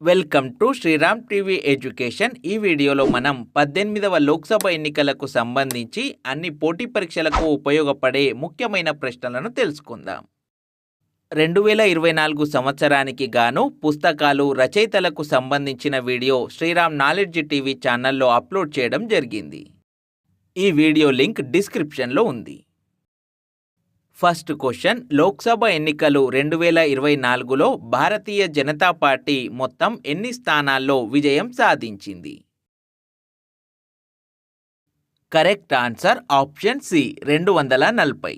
Welcome to Sriram TV education. ఈ వీడియోలో మనం 18వ లోక్సభ ఎన్నికలకు సంబంధించి అన్ని పోటీ పరీక్షలకు ఉపయోగపడే ముఖ్యమైన ప్రశ్నలను తెలుసుకుందాం. 2024 సంవత్సరానికి గాను పుస్తకాలు, రచయితలకు సంబంధించిన వీడియో శ్రీరామ్ నాలెడ్జ్ టీవీ ఛానల్లో అప్లోడ్ చేయడం జరిగింది. ఈ వీడియో లింక్ డిస్క్రిప్షన్లో ఉంది. ఫస్ట్ క్వశ్చన్, లోక్సభ ఎన్నికలు 2024లో భారతీయ జనతా పార్టీ మొత్తం ఎన్ని స్థానాల్లో విజయం సాధించింది? Correct answer option C, 240.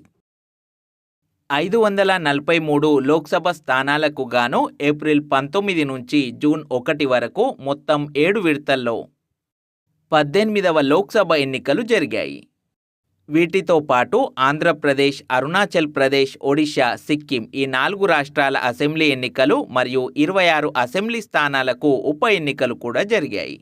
543 Lok Sabha స్థానాలకు గాను ఏప్రిల్ 19 నుంచి జూన్ 1 వరకు మొత్తం 7 విడతల్లో 18వ లోక్సభ ఎన్నికలు జరిగాయి. వీటితో పాటు ఆంధ్రప్రదేశ్, అరుణాచల్ ప్రదేశ్, ఒడిషా, సిక్కిం ఈ 4 రాష్ట్రాల అసెంబ్లీ ఎన్నికలు మరియు 26 అసెంబ్లీ స్థానాలకు ఉప ఎన్నికలు కూడా జరిగాయి.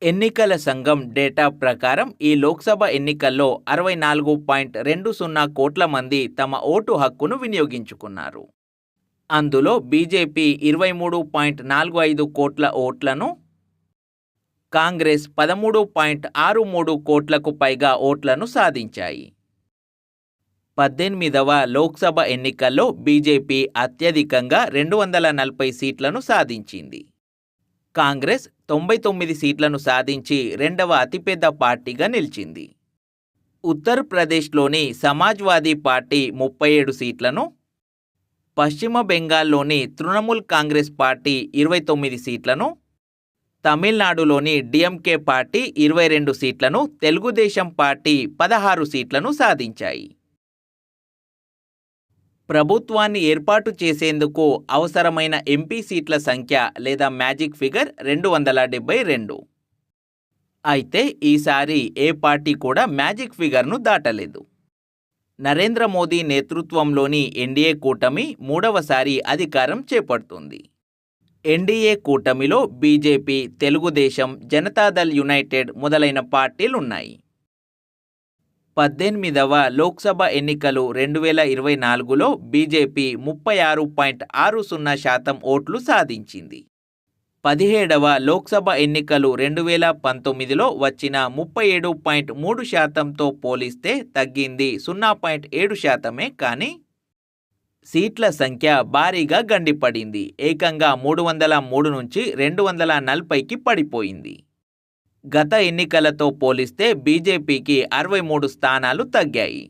ఎన్నికల సంఘం డేటా ప్రకారం ఈ లోక్సభ ఎన్నికల్లో 64.20 కోట్ల మంది తమ ఓటు హక్కును వినియోగించుకున్నారు. అందులో బీజేపీ 23.45 కోట్ల ఓట్లను, కాంగ్రెస్ 13.63 కోట్లకు పైగా ఓట్లను సాధించాయి. 18వ లోక్సభ ఎన్నికల్లో బీజేపీ అత్యధికంగా 240 సీట్లను సాధించింది. కాంగ్రెస్ 99 సీట్లను సాధించి రెండవ అతిపెద్ద పార్టీగా నిలిచింది. ఉత్తరప్రదేశ్లోని సమాజ్వాదీ పార్టీ 37 సీట్లను, పశ్చిమ బెంగాల్లోని తృణమూల్ కాంగ్రెస్ పార్టీ 29 సీట్లను, తమిళనాడులోని డిఎంకే పార్టీ 22 సీట్లను, తెలుగుదేశం పార్టీ 16 సీట్లను సాధించాయి. ప్రభుత్వాన్ని ఏర్పాటు చేసేందుకు అవసరమైన ఎంపీ సీట్ల సంఖ్య లేదా మ్యాజిక్ ఫిగర్ 272. అయితే ఈసారి ఏ పార్టీ కూడా మ్యాజిక్ ఫిగర్ను దాటలేదు. నరేంద్ర మోదీ నేతృత్వంలోని ఎన్డీఏ కూటమి 3వసారి అధికారం చేపడుతుంది. ఎన్డీఏ కూటమిలో బీజేపీ, తెలుగుదేశం, జనతాదళ్ యునైటెడ్ మొదలైన పార్టీలున్నాయి. 18వ లోక్సభ ఎన్నికలు 2024లో బీజేపీ 36.60% ఓట్లు సాధించింది. 17వ లోక్సభ ఎన్నికలు 2019లో వచ్చిన 37.3%తో పోలిస్తే తగ్గింది 0.7%. కానీ సీట్ల సంఖ్య భారీగా గండిపడింది. ఏకంగా 303 నుంచి 240కి పడిపోయింది. గత ఎన్నికలతో పోలిస్తే బీజేపీకి 63 స్థానాలు తగ్గాయి.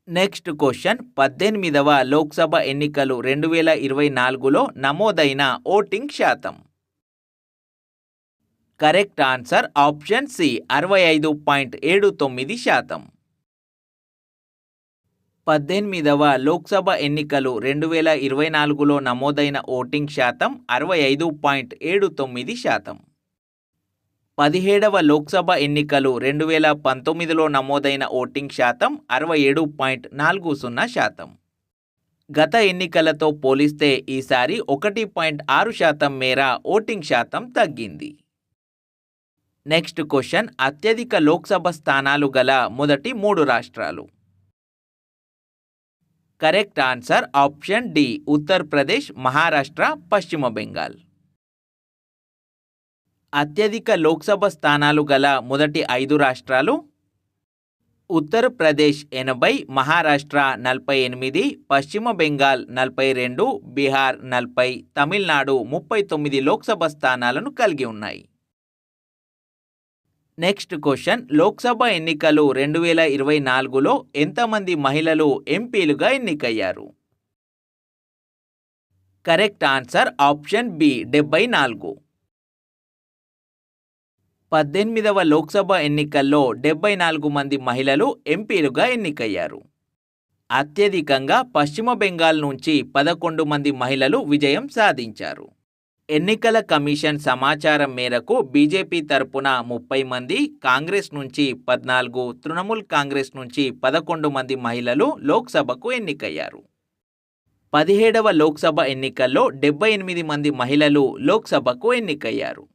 నెక్స్ట్ క్వశ్చన్, 18వ లోక్సభ ఎన్నికలు 2024లో నమోదైన ఓటింగ్ శాతం. Correct answer option C, 65.79%. 18వ Lok Sabha ఎన్నికలు 2024లో నమోదైన ఓటింగ్ శాతం 65.79%. 17వ లోక్సభ ఎన్నికలు 2019లో నమోదైన ఓటింగ్ శాతం 67.40%. గత ఎన్నికలతో పోలిస్తే ఈసారి 1.6% మేర ఓటింగ్ శాతం తగ్గింది. నెక్స్ట్ క్వశ్చన్, అత్యధిక లోక్సభ స్థానాలు గల మొదటి 3 రాష్ట్రాలు. Correct answer option D, Uttar Pradesh, Maharashtra, Paschim Bengal. అత్యధిక లోక్సభ స్థానాలు గల మొదటి 5 రాష్ట్రాలు: ఉత్తరప్రదేశ్ 80, మహారాష్ట్ర 48, పశ్చిమ బెంగాల్ 42, బీహార్ 40, తమిళనాడు 39 లోక్సభ స్థానాలను కలిగి ఉన్నాయి. నెక్స్ట్ క్వశ్చన్, లోక్సభ ఎన్నికలు 2024లో ఎంతమంది మహిళలు ఎంపీలుగా ఎన్నికయ్యారు? Correct answer option B, 74. 18వ Lok Sabha ఎన్నికల్లో 74 మంది మహిళలు ఎంపీలుగా ఎన్నికయ్యారు. అత్యధికంగా పశ్చిమ బెంగాల్ నుంచి 11 మంది మహిళలు విజయం సాధించారు. ఎన్నికల కమిషన్ సమాచారం మేరకు బీజేపీ తరపున 30 మంది, కాంగ్రెస్ నుంచి 14, తృణమూల్ కాంగ్రెస్ నుంచి 11 మంది మహిళలు లోక్సభకు ఎన్నికయ్యారు. 17వ లోక్సభ ఎన్నికల్లో 78 మంది మహిళలు లోక్సభకు ఎన్నికయ్యారు.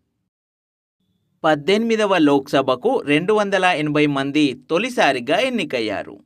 18వ లోక్సభకు 280 మంది తొలిసారిగా ఎన్నికయ్యారు.